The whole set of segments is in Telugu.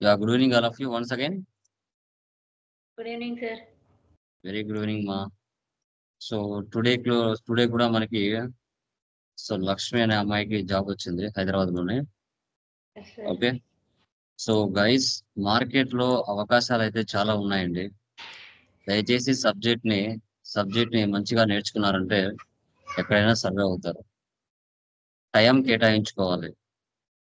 Yeah, good evening, all of you once again. Good evening, sir. Very good evening, ma. So today కూడా మనకి లక్ష్మి అనే అమ్మాయికి జాబ్ వచ్చింది హైదరాబాద్ లోనే. Yes, sir. Okay. So guys, market లో అవకాశాలు అయితే చాలా ఉన్నాయండి. దయచేసి సబ్జెక్ట్ ని మంచిగా నేర్చుకున్నారంటే ఎక్కడైనా సర్వే అవుతారు. టైం కేటాయించుకోవాలి.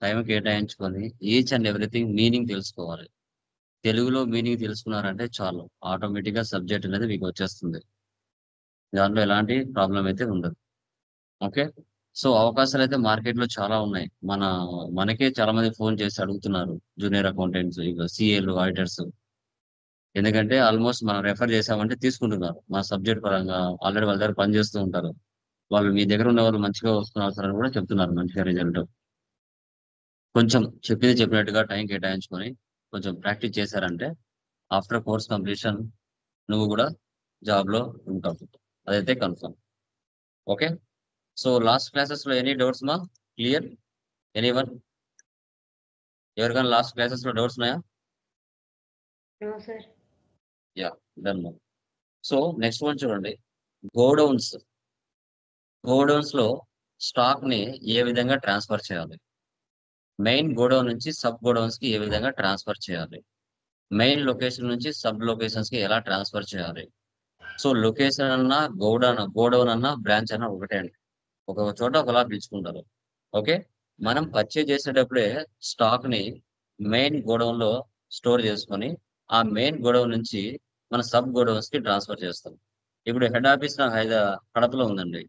టైం కేటాయించుకొని ఈచ్ అండ్ ఎవ్రీథింగ్ మీనింగ్ తెలుసుకోవాలి. తెలుగులో మీనింగ్ తెలుసుకున్నారంటే చాలు, ఆటోమేటిక్ గా సబ్జెక్ట్ అనేది మీకు వచ్చేస్తుంది. దాంట్లో ఎలాంటి ప్రాబ్లం అయితే ఉండదు. ఓకే. సో అవకాశాలైతే మార్కెట్‌లో చాలా ఉన్నాయి. మనకే చాలా మంది ఫోన్ చేసి అడుగుతున్నారు. జూనియర్ అకౌంటెంట్స్, ఇగ సీఏలు, ఆడిటర్స్. ఎందుకంటే ఆల్‌మోస్ట్ మనం రిఫర్ చేసామంటే తీసుకుంటున్నారు. మా సబ్జెక్ట్ పరంగా ఆల్రెడీ వాళ్ళ దగ్గర పని చేస్తూ ఉంటారు. వాళ్ళు మీ దగ్గర ఉన్నవాళ్ళు మంచిగా వస్తున్నారు సార్ అని కూడా చెప్తున్నారు, మంచిగా రిజల్ట్. కొంచెం చెప్పింది చెప్పినట్టుగా టైం కేటాయించుకొని కొంచెం ప్రాక్టీస్ చేశారంటే ఆఫ్టర్ కోర్స్ కంప్లీషన్ నువ్వు కూడా జాబ్‌లో ఉంటావు. అదైతే కన్ఫర్మ్. ఓకే. సో లాస్ట్ క్లాసెస్‌లో ఎనీ డౌట్స్ మా? క్లియర్? ఎనీవన్? ఎవరికైనా లాస్ట్ క్లాసెస్ లో డౌట్స్ ఉన్నాయా? No, sir. Ya, done. So next one చూడండి. గోడౌన్స్ గోడౌన్స్ లో స్టాక్ ని ఏ విధంగా ట్రాన్స్ఫర్ చేయాలి? మెయిన్ గోడౌన్ నుంచి సబ్ గోడౌన్స్ కి ఏ విధంగా ట్రాన్స్ఫర్ చేయాలి? మెయిన్ లొకేషన్ నుంచి సబ్ లొకేషన్స్ కి ఎలా ట్రాన్స్ఫర్ చేయాలి? సో లొకేషన్ అన్నా గోడౌన్ అన్నా బ్రాంచ్ అన్నా ఒకటే అండి. ఒక చోట ఒకలా పిలుచుకుంటారు. ఓకే. మనం పర్చేజ్ చేసేటప్పుడే స్టాక్ ని మెయిన్ గోడౌన్ లో స్టోర్ చేసుకొని ఆ మెయిన్ గోడౌన్ నుంచి మన సబ్ గోడౌన్స్ కి ట్రాన్స్ఫర్ చేస్తాం. ఇప్పుడు హెడ్ ఆఫీస్ నాకు కడపలో ఉందండి.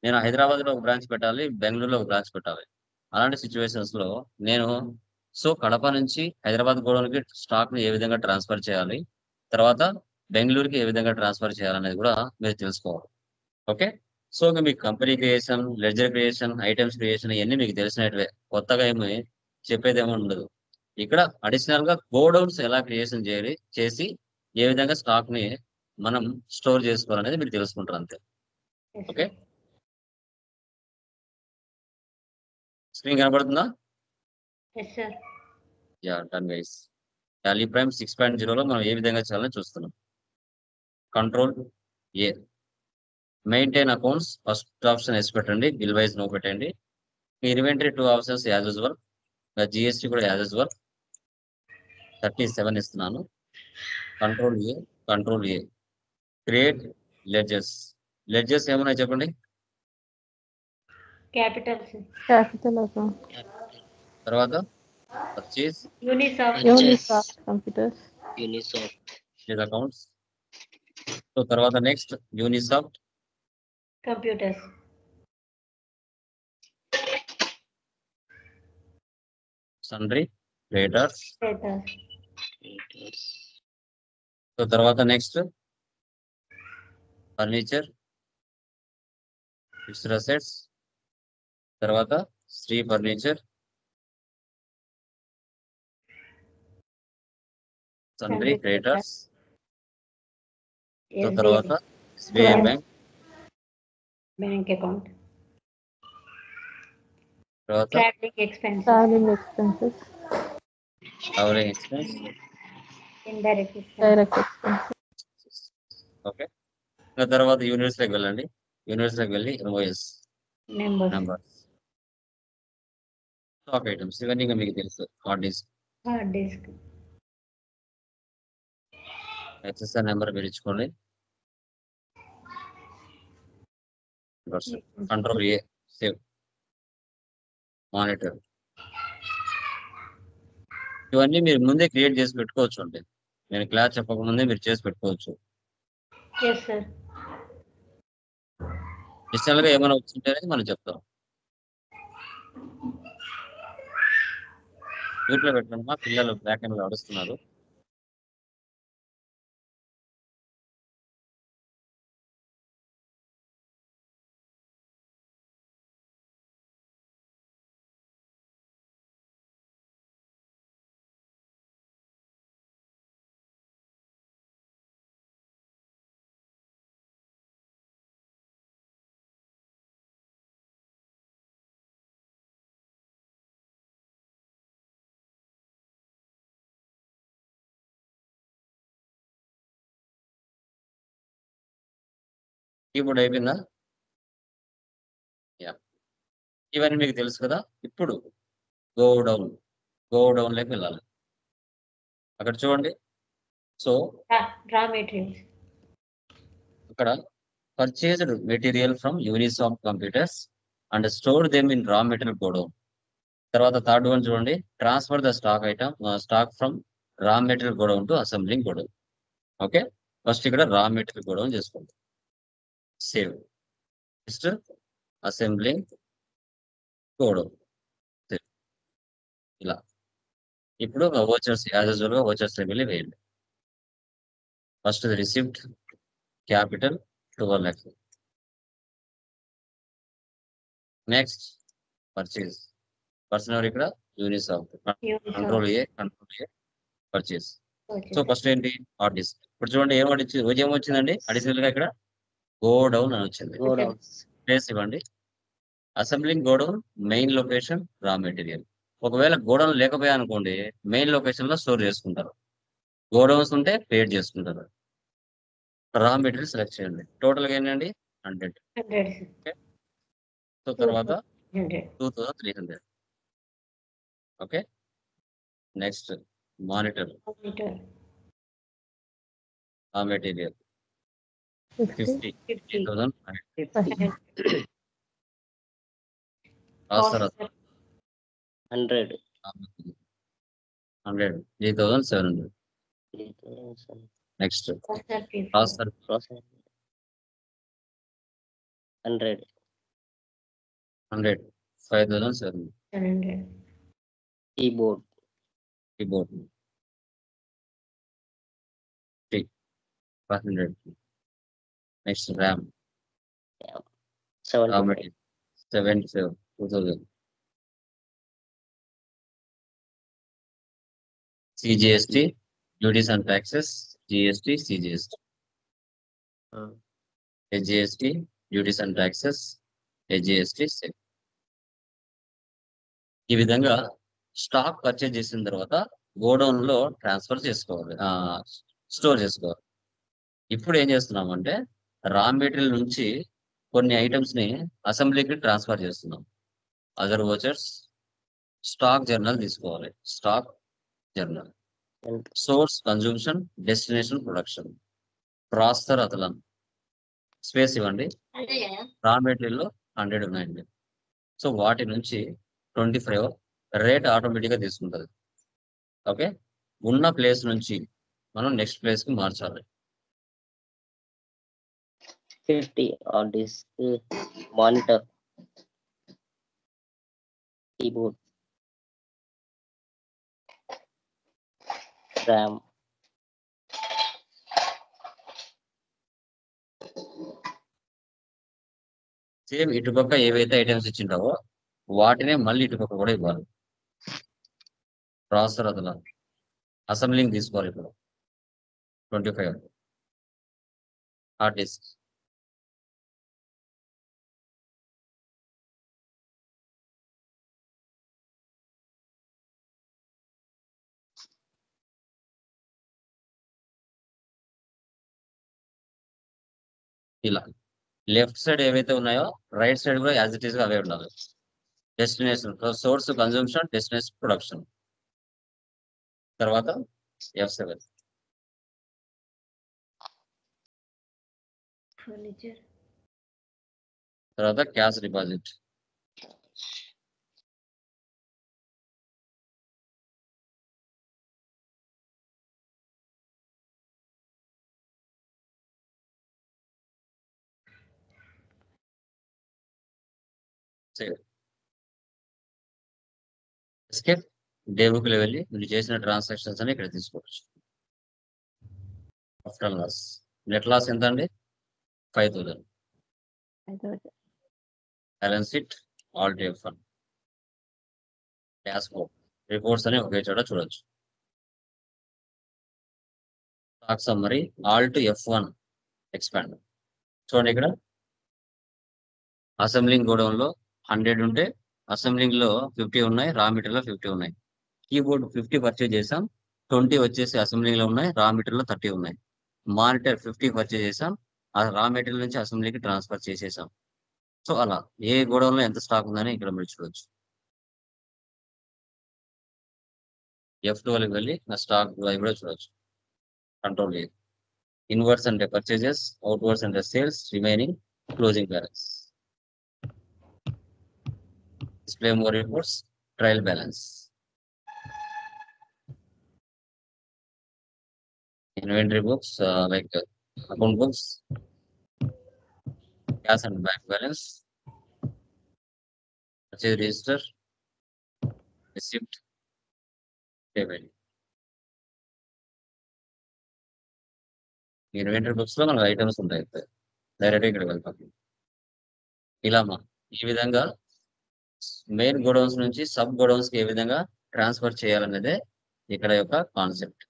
నేను హైదరాబాద్ లో ఒక బ్రాంచ్ పెట్టాలి, బెంగళూరులో ఒక బ్రాంచ్ పెట్టాలి. అలాంటి సిచ్యువేషన్స్ లో నేను కడప నుంచి హైదరాబాద్ గోడౌన్ కి స్టాక్ ని ఏ విధంగా ట్రాన్స్ఫర్ చేయాలి, తర్వాత బెంగళూరుకి ఏ విధంగా ట్రాన్స్ఫర్ చేయాలనేది కూడా మీరు తెలుసుకోవాలి. ఓకే. సో ఇక మీకు company creation, ledger creation, items creation ఇవన్నీ మీకు తెలిసినటివే. కొత్తగా ఏమి చెప్పేదేమీ ఉండదు. ఇక్కడ అడిషనల్ గా గోడౌన్స్ ఎలా క్రియేషన్ చేసి ఏ విధంగా స్టాక్ ని మనం స్టోర్ చేసుకోవాలనేది మీరు తెలుసుకుంటారు అంతే. Yes, okay. sir. స్క్రీన్ కనబడుతుందా? Yes, sir. Ya, done guys. Tally Prime 6.0లో మనం ఏ విధంగా చేయాలని చూస్తున్నాం. Control A, maintain accounts first option yes పెట్టండి, బిల్ వైజ్ నో పెట్టండి. Inventory 2 options as usual, GST కూడా యాజ్ యూజువల్ 37 ఇస్తున్నాను. Control A create ledgers. Ledgers ఏమున్నాయి చెప్పండి. Capital, sir. Capital account. తర్వాత purchase Unisoft. Unisoft computers. Accounts. So తర్వాత next Unisoft Computers. Sundry creditors. Data. So తర్వాత నెక్స్ట్ ఫర్నిచర్, ఫిక్స్డ్ అసెట్స్. తర్వాత Shri furniture, sundry creditors. So తర్వాత ఎస్బీఐ బ్యాంక్. Bank account. తర్వాత Traveling expenses. Traveling expenses. Covering expense. Indirect expenses. Direct expenses. Okay. తర్వాత యూనిట్స్ లోకి వెళ్ళండి. యూనిట్స్ లోకి వెళ్ళి invoice Numbers. Numbers, stock items ఇవన్నీ ఇంకా మీకు తెలుసు. Hard disk, Hard disk. XSR number మీరు ఇచ్చుకోండి. Control A save. మానిటర్ ఇవన్నీ మీరు ముందే క్రియేట్ చేసి పెట్టుకోవచ్చు అండి. నేను క్లాస్ చెప్పక ముందే మీరు చేసి పెట్టుకోవచ్చు. Yes, sir. అడిషనల్ గా ఏమైనా వచ్చింటే మనం చెప్తాం. మ్యూట్ లో పెట్టండి, మా పిల్లలు బ్యాక్ ఎండ్ లో అడుస్తున్నారు. కీబోర్డ్ అయిపోయిందా? యా. ఇవన్నీ మీకు తెలుసు కదా. ఇప్పుడు గో డౌన్ లోకి వెళ్ళాలి. అక్కడ చూడండి. So raw materials. ఇక్కడ purchased material from Unisoft computers and store them in raw material godown. తర్వాత థర్డ్ వన్ చూడండి, transfer the stock from raw material godown to assembling godown. Okay, first ఇక్కడ రా మెటీరియల్ గోడౌన్ చేసుకోండి. సేవ్. Next assembling godown. ఇలా. ఇప్పుడు ఓచర్స్ యాజ్ యూజువల్ గా ఓచర్స్ వెళ్ళి వేయండి. First receipt capital 12 lakhs. Next purchase. Person ఇక్కడ Unisoft. Control A purchase. So first ఏంటి ఆర్టిస్ట్. ఇప్పుడు చూడండి ఏం వచ్చిందండి అడిషనల్ గా ఇక్కడ గో డౌన్ అని వచ్చింది. ప్లేస్ ఇవ్వండి. Assembling godown main location raw material. ఒకవేళ గోడౌన్ లేకపోయా అనుకోండి, మెయిన్ లొకేషన్ లో స్టోర్ చేసుకుంటారు. గోడౌన్స్ ఉంటే పేడ్ చేసుకుంటారు. రా మెటీరియల్ సెలెక్ట్ చేయండి. టోటల్ గా ఏంటండి 100. సో తర్వాత 2300. Okay, next monitor raw material 50. 3000. Hundred. 3700. Next processor 100. 5700. Keyboard. 500. Next RAM 75. 2000. CGST duties and taxes, GST, CGST. HGST duties and taxes, HGST. ఈ విధంగా స్టాక్ పర్చేజ్ చేసిన తర్వాత గోడౌన్ లో ట్రాన్స్ఫర్ చేసుకోవాలి, స్టోర్ చేసుకోవాలి. ఇప్పుడు ఏం చేస్తున్నామంటే రా మెటీరియల్ నుంచి కొన్ని ఐటమ్స్ ని అసెంబ్లీకి ట్రాన్స్ఫర్ చేస్తున్నాం. అదర్ వోచర్స్ స్టాక్ జర్నల్ తీసుకోవాలి. Stock journal, source consumption, destination production, processor అతలం. స్పేస్ ఇవ్వండి. రా మెటీరియల్ లో 100 ఉన్నాయండి. సో వాటి నుంచి 25 రేట్ ఆటోమేటిక్ గా తీసుకుంటుంది. ఓకే, ఉన్న ప్లేస్ నుంచి మనం నెక్స్ట్ ప్లేస్ కి మార్చాలి. 50 on this monitor, keyboard, RAM, same ఇటుపక్క ఏవైతే ఐటమ్స్ ఇచ్చింటావో వాటినే మళ్ళీ ఇటుపక్క కూడా ఇవ్వాలి. ప్రాసెసర్ అతలా అసెంబ్లింగ్ తీసుకోవాలి. ఇప్పుడు 25 హార్డ్ డిస్క్, ఇలా లెఫ్ట్ సైడ్ ఏవైతే ఉన్నాయో రైట్ సైడ్ కూడా యాజ్ ఇట్ ఈస్ గా అవే ఉండాలి. Destination, source consumption, destination production. తర్వాత F7 ఫర్నిచర్, తర్వాత cash deposit. Escape. Day book లో వెళ్ళి మీరు చేసిన ట్రాన్సాక్షన్స్ అని ఇక్కడ తీసుకోవచ్చు. ఆఫ్టర్ లాస్, నెట్ లాస్ ఎంత అండి? 5000. Balance sheet, Alt F1, dash board, reports అని ఒకే చోట చూడొచ్చు. Stock summary, Alt F1, expand. చూడండి ఇక్కడ అసెంబ్లింగ్ గోడౌన్ లో 100 ఉంటే అసెంబ్లింగ్ లో 50 ఉన్నాయి, రా మెటీరియల్ లో 50 ఉన్నాయి. కీబోర్డ్ 50 పర్చేజ్ చేసాం, 20 వచ్చేసి అసెంబ్లింగ్ లో ఉన్నాయి, రా మెటీరియల్ లో 30 ఉన్నాయి. మానిటర్ 50 పర్చేజ్ చేసాం, ఆ రా మెటీరియల్ నుంచి అసెంబ్లీకి ట్రాన్స్ఫర్ చేసేసాం. సో అలా ఏ గోడౌన్లో ఎంత స్టాక్ ఉందని ఇక్కడ మీరు చూడొచ్చు. F12కి వెళ్ళి నా స్టాక్ లైవ్ కూడా చూడొచ్చు. కంట్రోల్ లేదు. ఇన్వర్డ్స్ అంటే పర్చేజెస్, అవుట్వర్డ్స్ అంటే sales, remaining closing balance. Display more reports, trial balance. Inventory books, like account books, cash and bank balance, purchase register, receipt, payment. Inventory books లో మనకు ఐటమ్స్ ఉంటాయి. డైరెక్ట్ ఇక్కడ వెళ్తాం. ఇలా ఈ విధంగా మెయిన్ గోడౌన్స్ నుంచి సబ్ గోడౌన్స్ కి ఏ విధంగా ట్రాన్స్ఫర్ చేయాలనేదే ఇక్కడ యొక్క కాన్సెప్ట్.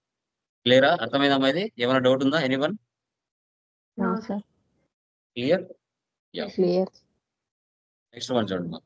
క్లియరా? అర్థమైందమ్మా ఇది? ఏమైనా డౌట్ ఉందా anyone? No, sir. Clear? Yeah. Clear. Next one చూడండి.